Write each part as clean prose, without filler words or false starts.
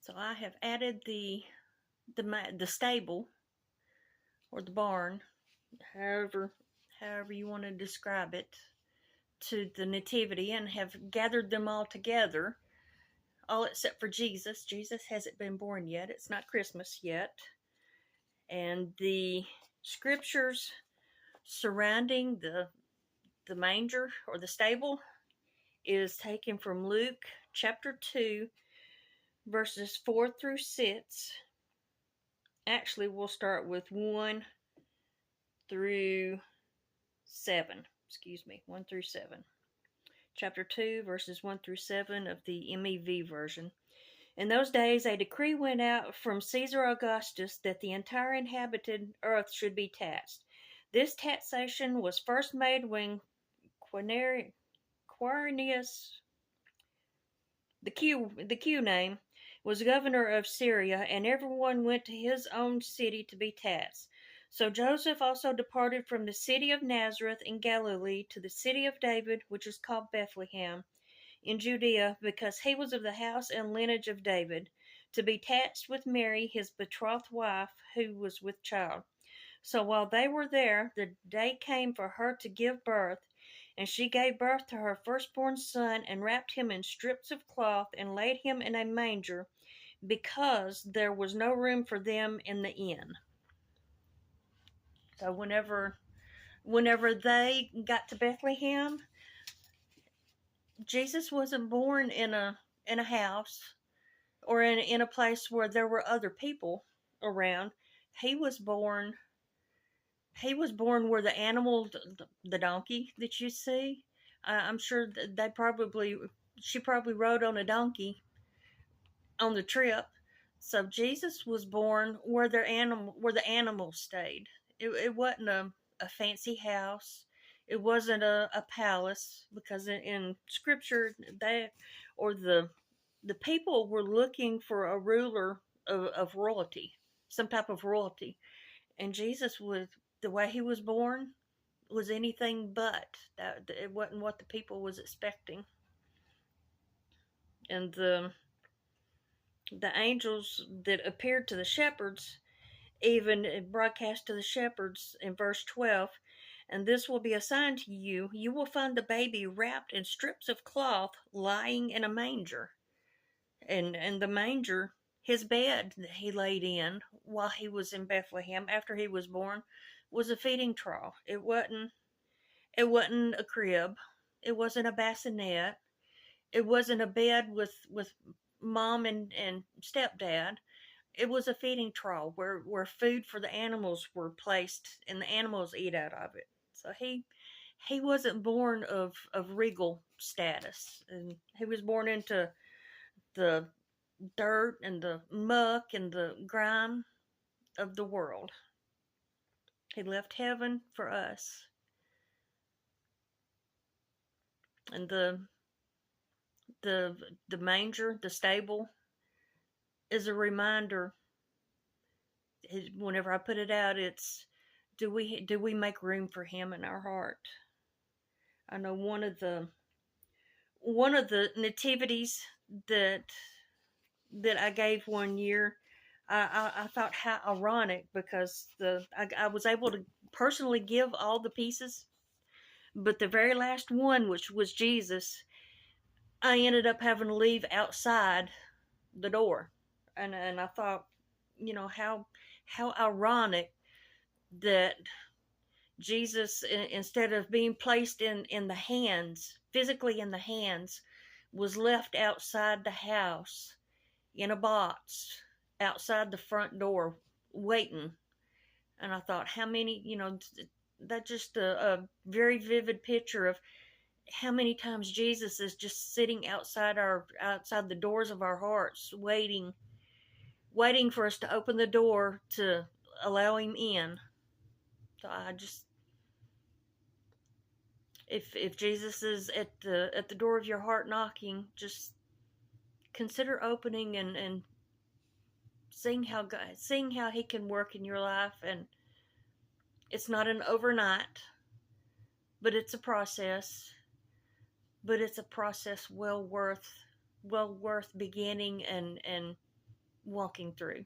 So I have added the stable or the barn, however you want to describe it, to the nativity, and have gathered them all together, all except for Jesus. Jesus hasn't been born yet. It's not Christmas yet. And the scriptures surrounding the manger or the stable is taken from Luke chapter 2, verses 4 through 6. Actually, we'll start with 1 through 7. 1 through 7. Chapter 2, verses 1 through 7 of the MEV version. In those days, a decree went out from Caesar Augustus that the entire inhabited earth should be taxed. This taxation was first made when Quirinius, the Q name, was governor of Syria, and everyone went to his own city to be taxed. So Joseph also departed from the city of Nazareth in Galilee to the city of David, which is called Bethlehem, in Judea, because he was of the house and lineage of David, to be taxed with Mary, his betrothed wife, who was with child. So while they were there, the day came for her to give birth, and she gave birth to her firstborn son, and wrapped him in strips of cloth, and laid him in a manger, because there was no room for them in the inn. So whenever they got to Bethlehem, Jesus wasn't born in a house or in a place where there were other people around. He was born where the animal, the donkey that you see, I'm sure that she probably rode on a donkey on the trip. So Jesus was born where the animals stayed. It wasn't a fancy house. It wasn't a palace, because in scripture the people were looking for a ruler of royalty, some type of royalty, and Jesus was, the way he was born, was anything but that. It wasn't what the people was expecting. And the angels that appeared to the shepherds even broadcast to the shepherds in verse 12, and this will be a sign to you: you will find the baby wrapped in strips of cloth, lying in a manger. And the manger, his bed that he laid in while he was in Bethlehem after he was born, was a feeding trough. It wasn't a crib. It wasn't a bassinet. It wasn't a bed with mom and stepdad. It was a feeding trough where food for the animals were placed, and the animals eat out of it. So he wasn't born of regal status, and he was born into the dirt and the muck and the grime of the world. He left heaven for us. And the manger, the stable, is a reminder. Whenever I put it out, it's, do we make room for him in our heart? I know one of the nativities that I gave one year, I thought how ironic, because I was able to personally give all the pieces, but the very last one, which was Jesus, I ended up having to leave outside the door, and I thought, how ironic that Jesus, instead of being placed in the hands, physically in the hands, was left outside the house in a box outside the front door waiting. And I thought, how many, that's just a very vivid picture of how many times Jesus is just sitting outside the doors of our hearts, waiting for us to open the door to allow him in. So I just, if Jesus is at the door of your heart knocking, just consider opening and seeing how he can work in your life. And it's not an overnight, but it's a process. But it's a process well worth beginning and walking through.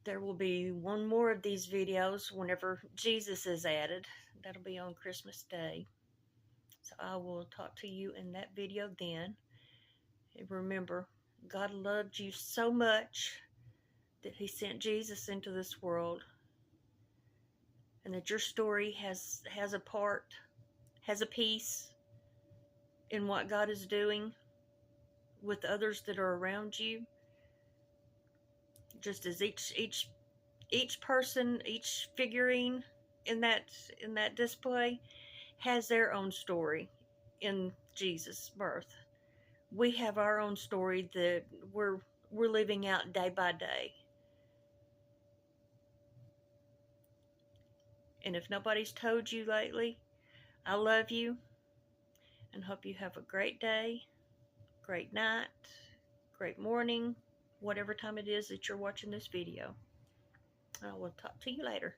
There will be one more of these videos whenever Jesus is added. That'll be on Christmas Day. So I will talk to you in that video then. And remember, God loved you so much that He sent Jesus into this world, and that your story has a part, has a piece in what God is doing with others that are around you. Just as each person, each figurine in that display has their own story in Jesus' birth. We have our own story that we're living out day by day. And if nobody's told you lately, I love you and hope you have a great day, great night, great morning, whatever time it is that you're watching this video. I will talk to you later.